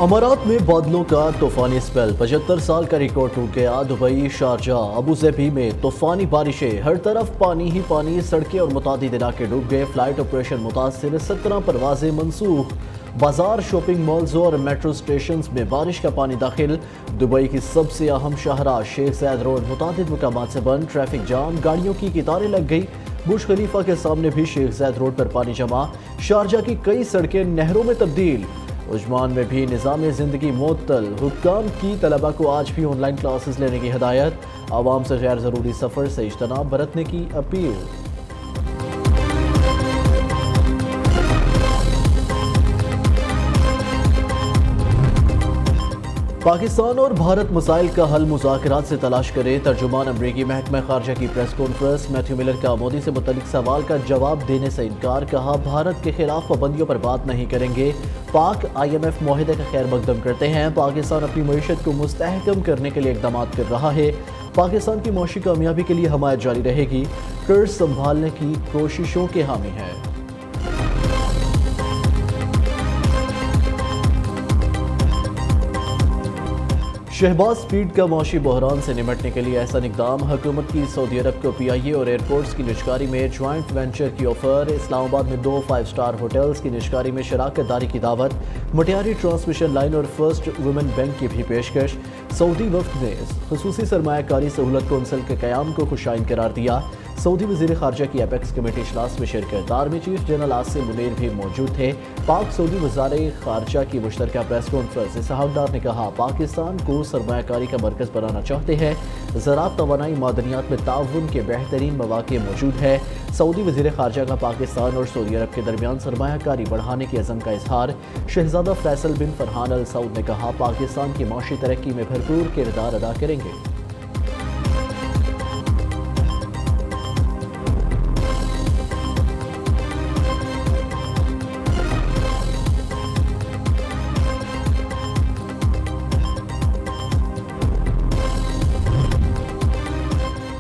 امارات میں بادلوں کا طوفانی اسپیل 75 سال کا ریکارڈ ٹوٹ گیا۔ دبئی، شارجہ، ابوظہبی میں طوفانی بارشیں، ہر طرف پانی ہی پانی، سڑکیں اور متعدد علاقے ڈوب گئے۔ فلائٹ آپریشن متاثر، 17 پروازیں منسوخ۔ بازار، شاپنگ مالز اور میٹرو اسٹیشنز میں بارش کا پانی داخل۔ دبئی کی سب سے اہم شاہراہ شیخ زاید روڈ متعدد مقامات سے بند، ٹریفک جام، گاڑیوں کی قطاریں لگ گئی۔ برج خلیفہ کے سامنے بھی شیخ زاید روڈ پر پانی جمع۔ شارجہ کی کئی سڑکیں نہروں میں تبدیل۔ عجمان میں بھی نظام زندگی معطل۔ حکام کی طلبہ کو آج بھی آن لائن کلاسز لینے کی ہدایت۔ عوام سے غیر ضروری سفر سے اجتناب برتنے کی اپیل۔ پاکستان اور بھارت مسائل کا حل مذاکرات سے تلاش کرے۔ ترجمان امریکی محکمہ خارجہ کی پریس کانفرنس۔ میتھیو ملر کا مودی سے متعلق سوال کا جواب دینے سے انکار، کہا بھارت کے خلاف پابندیوں پر بات نہیں کریں گے۔ پاک IMF معاہدے کا خیر مقدم کرتے ہیں۔ پاکستان اپنی معیشت کو مستحکم کرنے کے لیے اقدامات کر رہا ہے۔ پاکستان کی معاشی کامیابی کے لیے حمایت جاری رہے گی۔ قرض سنبھالنے کی کوششوں کے حامی ہے۔ شہباز سپیڈ کا معاشی بحران سے نمٹنے کے لیے احسن اقدام۔ حکومت کی سعودی عرب کو PIA اور ایئرپورٹس کی نجکاری میں جوائنٹ وینچر کی آفر۔ اسلام آباد میں 2 5 اسٹار ہوٹلز کی نجکاری میں شراکت داری کی دعوت۔ مٹیاری ٹرانسمیشن لائن اور فرسٹ وومن بینک کی بھی پیشکش۔ سعودی وفد نے خصوصی سرمایہ کاری سہولت کونسل کے قیام کو خوش آئند قرار دیا۔ سعودی وزیر خارجہ کی اپیکس کمیٹی اجلاس میں شرکت۔ Army chief general Asim Munir بھی موجود تھے۔ پاک سعودی وزارت خارجہ کی مشترکہ پریس کانفرنس۔ اسحاق ڈار نے کہا پاکستان کو سرمایہ کاری کا مرکز بنانا چاہتے ہیں۔ زراعت، توانائی، معدنیات میں تعاون کے بہترین مواقع موجود ہے۔ سعودی وزیر خارجہ کا پاکستان اور سعودی عرب کے درمیان سرمایہ کاری بڑھانے کے عزم کا اظہار۔ شہزادہ فیصل بن فرحان ال سعود نے کہا پاکستان کی معاشی ترقی میں بھرپور کردار ادا کریں گے۔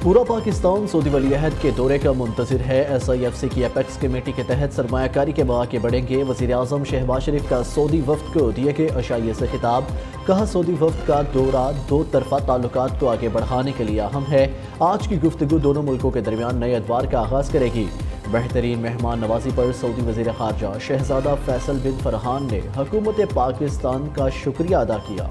پورا پاکستان سعودی ولی عہد کے دورے کا منتظر ہے۔ SIFC کی اپیکس کمیٹی کے تحت سرمایہ کاری کے مواقع بڑھیں گے۔ وزیر اعظم شہباز شریف کا سعودی وفد کو دیے گئے عشائیے سے خطاب، کہا سعودی وفد کا دورہ دو طرفہ تعلقات کو آگے بڑھانے کے لیے اہم ہے۔ آج کی گفتگو دونوں ملکوں کے درمیان نئے ادوار کا آغاز کرے گی۔ بہترین مہمان نوازی پر سعودی وزیر خارجہ شہزادہ فیصل بن فرحان نے حکومت پاکستان کا شکریہ ادا کیا۔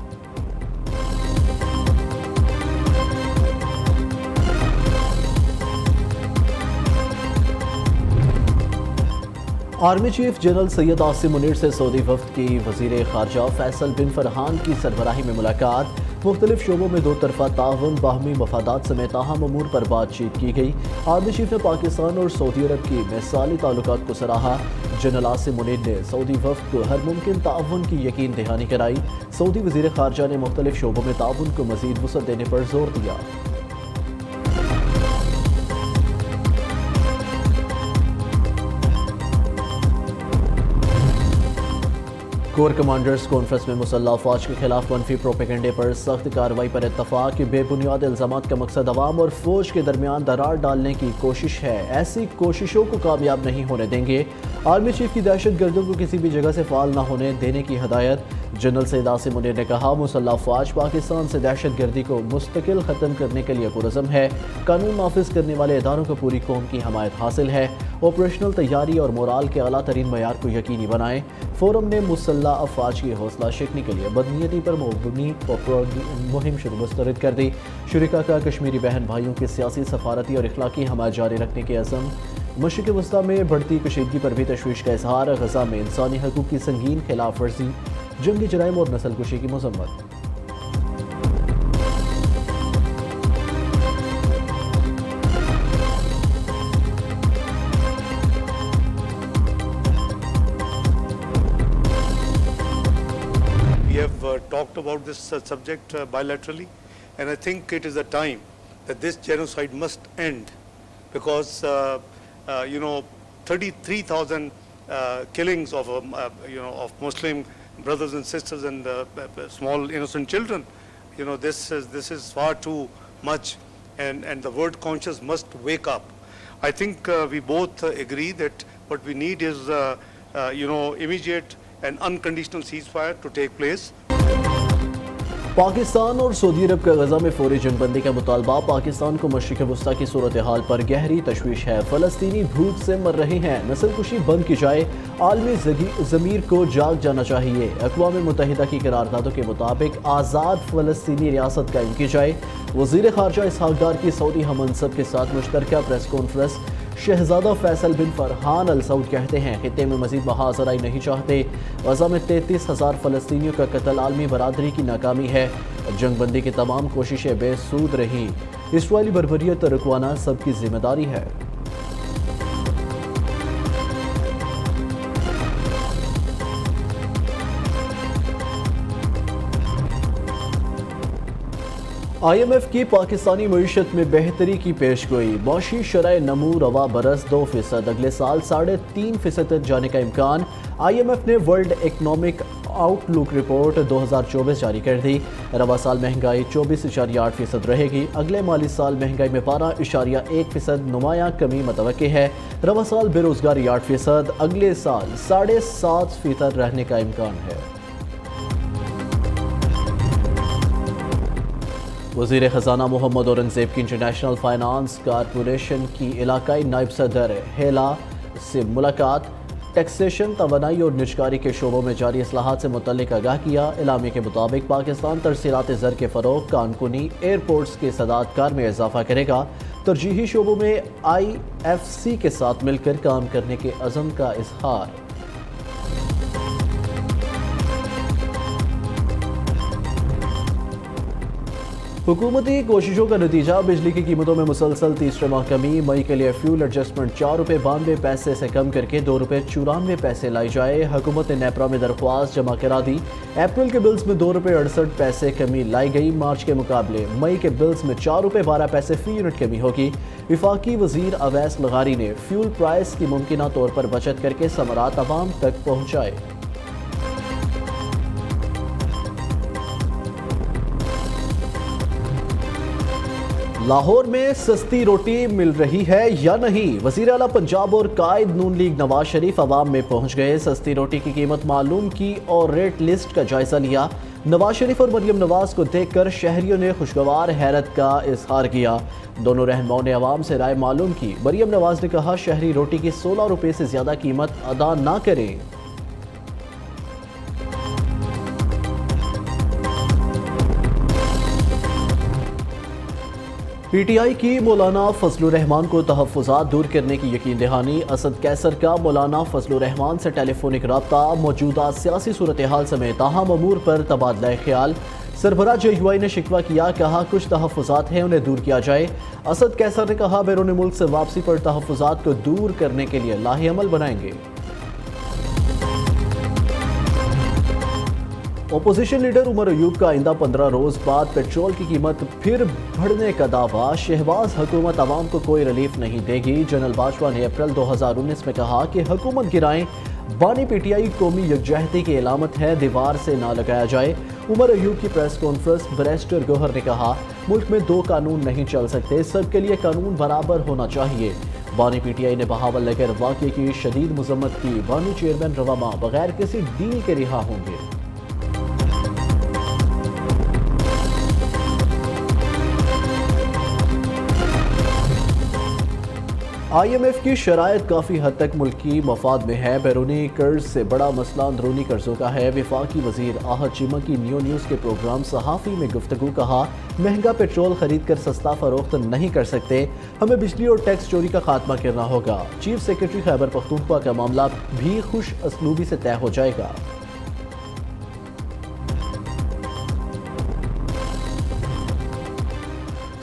Army chief general Syed Asim Munir سے سعودی وفد کی وزیر خارجہ فیصل بن فرحان کی سربراہی میں ملاقات۔ مختلف شعبوں میں دو طرفہ تعاون، باہمی مفادات سمیت اہم امور پر بات چیت کی گئی۔ آرمی چیف نے پاکستان اور سعودی عرب کی مثالی تعلقات کو سراہا۔ جنرل عاصم منیر نے سعودی وفد کو ہر ممکن تعاون کی یقین دہانی کرائی۔ سعودی وزیر خارجہ نے مختلف شعبوں میں تعاون کو مزید وسعت دینے پر زور دیا۔ کور کمانڈرز کانفرنس میں مسلح افواج کے خلاف منفی پروپیگنڈے پر سخت کارروائی پر اتفاق۔ بے بنیاد الزامات کا مقصد عوام اور فوج کے درمیان درار ڈالنے کی کوشش ہے، ایسی کوششوں کو کامیاب نہیں ہونے دیں گے۔ آرمی چیف کی دہشت گردوں کو کسی بھی جگہ سے فعال نہ ہونے دینے کی ہدایت۔ جنرل سید عاصم منیر نے کہا مسلح افواج پاکستان سے دہشت گردی کو مستقل ختم کرنے کے لیے پرعزم ہے۔ قانون نافذ کرنے والے اداروں کو پوری قوم کی حمایت حاصل ہے۔ آپریشنل تیاری اور مورال کے اعلیٰ ترین معیار کو یقینی بنائیں۔ فورم نے مسلح افواج کی حوصلہ شکنی کے لیے بدنیتی پر مبنی مہم مسترد کر دی۔ شرکا کا کشمیری بہن بھائیوں کے سیاسی، سفارتی اور اخلاقی حمایت جاری رکھنے کے عزم۔ مشرق وسطیٰ میں بڑھتی کشیدگی پر بھی تشویش کا اظہار۔ غزہ میں انسانی حقوق کی سنگین خلاف ورزی، جنگی جرائم اور نسل کشی کی مذمت۔ We have talked about this subject bilaterally, and I think it is a time that this genocide must end, because 33,000 killings of of Muslim brothers and sisters and small innocent children, this is far too much, and the world conscious must wake up. I think we both agree that what we need is immediate an unconditional ceasefire to take place. Pakistan اور سعودی عرب کا غزہ میں فوری جنگ بندی کا مطالبہ پاکستان کو مشرق وسطیٰ کی صورتحال پر گہری تشویش ہے۔ فلسطینی بھوک سے مر رہے ہیں، نسل کشی بند کی جائے، عالمی ضمیر کو جاگ جانا چاہیے۔ اقوام متحدہ کی قراردادوں کے مطابق آزاد فلسطینی ریاست قائم کی جائے۔ وزیر خارجہ اسحاق ڈار کی سعودی ہم منصب کے ساتھ مشترکہ پریس کانفرنس۔ شہزادہ فیصل بن فرحان ال سعود کہتے ہیں خطے میں مزید محاذ آرائی نہیں چاہتے۔ غزہ میں 33,000 فلسطینیوں کا قتل عالمی برادری کی ناکامی ہے۔ جنگ بندی کی تمام کوششیں بے سود رہیں۔ اسرائیلی بربریت رکوانا سب کی ذمہ داری ہے۔ آئی ایم ایف کی پاکستانی معیشت میں بہتری کی پیش گوئی۔ معاشی شرح نمو رواں برس 2%، اگلے سال 3.5% تک جانے کا امکان۔ آئی ایم ایف نے ورلڈ اکنامک آؤٹ لک رپورٹ 2024 جاری کر دی۔ رواں سال مہنگائی 24.8% رہے گی۔ اگلے مالی سال مہنگائی میں 12.1% نمایاں کمی متوقع ہے۔ رواں سال بے روزگاری 8%، اگلے سال 7.5% رہنے کا امکان ہے۔ وزیر خزانہ محمد اورنگزیب کی انٹرنیشنل فائنانس کارپوریشن کی علاقائی نائب صدر ہیلا سے ملاقات۔ ٹیکسیشن، توانائی اور نجکاری کے شعبوں میں جاری اصلاحات سے متعلق آگاہ کیا۔ اعلامیے کے مطابق پاکستان ترسیلات زر کے فروغ، کانکنی ایئرپورٹس کے صنعت کار میں اضافہ کرے گا۔ ترجیحی شعبوں میں آئی ایف سی کے ساتھ مل کر کام کرنے کے عزم کا اظہار۔ حکومتی کوششوں کا نتیجہ بجلی کی قیمتوں میں مسلسل تیسرے ماہ کمی۔ مئی کے لیے فیول ایڈجسٹمنٹ 4 روپے 92 پیسے سے کم کر کے 2 روپے 94 پیسے لائی جائے۔ حکومت نے نیپرا میں درخواست جمع کرا دی۔ اپریل کے بلز میں 2 روپے 68 پیسے کمی لائی گئی۔ مارچ کے مقابلے مئی کے بلز میں 4 روپے 12 پیسے فی یونٹ کمی ہوگی۔ وفاقی وزیر اویس لغاری نے فیول پرائس کی ممکنہ طور پر بچت کر کے ثمرات عوام تک پہنچائے۔ لاہور میں سستی روٹی مل رہی ہے یا نہیں؟ وزیر اعلیٰ پنجاب اور قائد نون لیگ نواز شریف عوام میں پہنچ گئے، سستی روٹی کی قیمت معلوم کی اور ریٹ لسٹ کا جائزہ لیا۔ نواز شریف اور مریم نواز کو دیکھ کر شہریوں نے خوشگوار حیرت کا اظہار کیا۔ دونوں رہنماؤں نے عوام سے رائے معلوم کی۔ مریم نواز نے کہا شہری روٹی کی 16 روپے سے زیادہ قیمت ادا نہ کریں۔ پی ٹی آئی کی مولانا فضل الرحمان کو تحفظات دور کرنے کی یقین دہانی۔ اسد کیسر کا مولانا فضل الرحمان سے ٹیلی فونک رابطہ، موجودہ سیاسی صورتحال سمیت اہم امور پر تبادلہ خیال۔ سربراہ جے یو آئی نے شکوہ کیا، کہا کچھ تحفظات ہیں انہیں دور کیا جائے۔ اسد کیسر نے کہا بیرون ملک سے واپسی پر تحفظات کو دور کرنے کے لیے لاہ عمل بنائیں گے۔ اپوزیشن لیڈر عمر ایوب کا آئندہ 15 روز بعد پیٹرول کی قیمت پھر بڑھنے کا دعویٰ۔ شہباز حکومت عوام کو کوئی ریلیف نہیں دے گی۔ جنرل باجوہ نے اپریل 2019 میں کہا کہ حکومت گرائیں، بانی پی ٹی آئی قومی یکجہتی کی علامت ہے، دیوار سے نہ لگایا جائے۔ عمر ایوب کی پریس کانفرنس۔ بیرسٹر گوہر نے کہا ملک میں 2 قانون نہیں چل سکتے، سب کے لیے قانون برابر ہونا چاہیے۔ بانی پی ٹی آئی نے بہاول نگر واقعے کی شدید مذمت کی۔ بانی چیئرمین رواں بغیر کسی ڈیل کے رہا ہوں گے۔ آئی ایم ایف کی شرائط کافی حد تک ملکی مفاد میں ہے۔ بیرونی قرض سے بڑا مسئلہ اندرونی قرضوں کا ہے۔ وفاقی وزیر آحد چیمہ کی نیوز کے پروگرام صحافی میں گفتگو، کہا مہنگا پیٹرول خرید کر سستا فروخت نہیں کر سکتے، ہمیں بجلی اور ٹیکس چوری کا خاتمہ کرنا ہوگا۔ چیف سیکرٹری خیبر پختونخوا کا معاملہ بھی خوش اسلوبی سے طے ہو جائے گا۔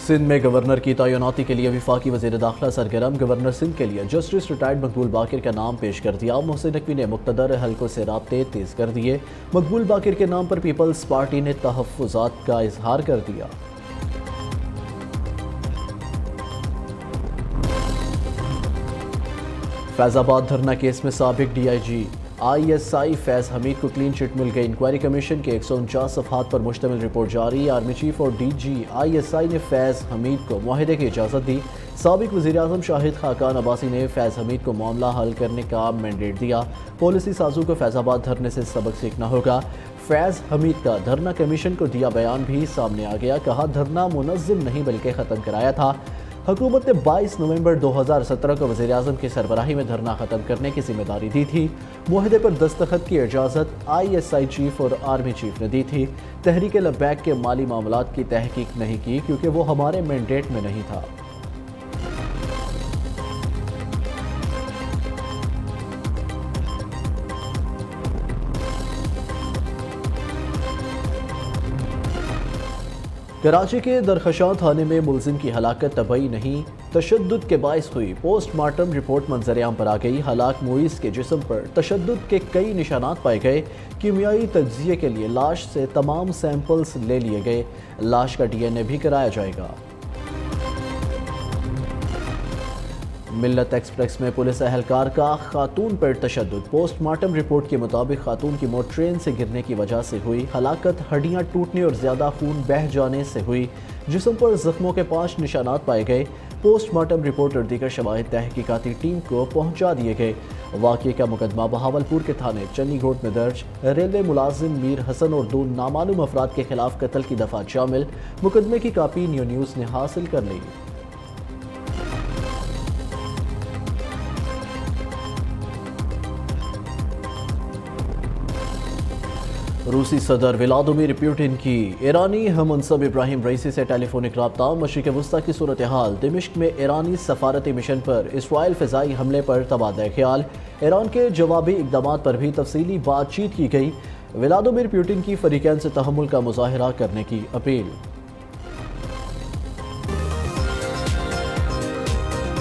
سندھ میں گورنر کی تعیناتی کے لیے وفاقی وزیر داخلہ سرگرم۔ گورنر سندھ کے لیے جسٹس ریٹائرڈ مقبول باقر کا نام پیش کر دیا۔ محسن نقوی نے مقتدر حلقوں سے رابطے تیز کر دیے۔ مقبول باقر کے نام پر پیپلز پارٹی نے تحفظات کا اظہار کر دیا۔ فیض آباد دھرنا کیس میں سابق ڈی آئی جی ISI فیض حمید کو کلین چٹ مل گئی. انکوائری کمیشن کے 149 صفحات پر مشتمل رپورٹ جاری. آرمی چیف اور DG ISI نے فیض حمید کو معاہدے کی اجازت دی. سابق وزیراعظم شاہد خاقان عباسی نے فیض حمید کو معاملہ حل کرنے کا مینڈیٹ دیا. پالیسی سازوں کو فیض آباد دھرنے سے سبق سیکھنا ہوگا. فیض حمید کا دھرنا کمیشن کو دیا بیان بھی سامنے آ گیا. کہا دھرنا منظم نہیں بلکہ ختم کرایا تھا. حکومت نے 22 نومبر 2017 کو وزیراعظم کی سربراہی میں دھرنا ختم کرنے کی ذمہ داری دی تھی. معاہدے پر دستخط کی اجازت ISI چیف اور آرمی چیف نے دی تھی. تحریک لبیک کے مالی معاملات کی تحقیق نہیں کی کیونکہ وہ ہمارے مینڈیٹ میں نہیں تھا. کراچی کے درخشاں تھانے میں ملزم کی ہلاکت طبعی نہیں تشدد کے باعث ہوئی. پوسٹ مارٹم رپورٹ منظر عام پر آ گئی. ہلاک مویز کے جسم پر تشدد کے کئی نشانات پائے گئے. کیمیائی تجزیے کے لیے لاش سے تمام سیمپلز لے لیے گئے. لاش کا DNA بھی کرایا جائے گا. ملت ایکسپریس میں پولیس اہلکار کا خاتون پر تشدد. پوسٹ مارٹم رپورٹ کے مطابق خاتون کی موت ٹرین سے گرنے کی وجہ سے ہوئی. ہلاکت ہڈیاں ٹوٹنے اور زیادہ خون بہہ جانے سے ہوئی. جسم پر زخموں کے 5 نشانات پائے گئے. پوسٹ مارٹم رپورٹ اور دیگر شواہد تحقیقاتی ٹیم کو پہنچا دیے گئے. واقعے کا مقدمہ بہاولپور کے تھانے چنی گھوٹ میں درج. ریلوے ملازم میر حسن اور 2 نامعلوم افراد کے خلاف قتل کی دفعات شامل. مقدمے کی کاپی نیوز نے حاصل کر لی. روسی صدر ولادیمیر پوٹن کی ایرانی ہم منصب ابراہیم رئیسی سے ٹیلی فونک رابطہ. مشرق وسطیٰ کی صورتحال. دمشق میں ایرانی سفارتی مشن پر اسرائیل فضائی حملے پر تبادلہ خیال. ایران کے جوابی اقدامات پر بھی تفصیلی بات چیت کی گئی. ولادیمیر پوٹن کی فریقین سے تحمل کا مظاہرہ کرنے کی اپیل.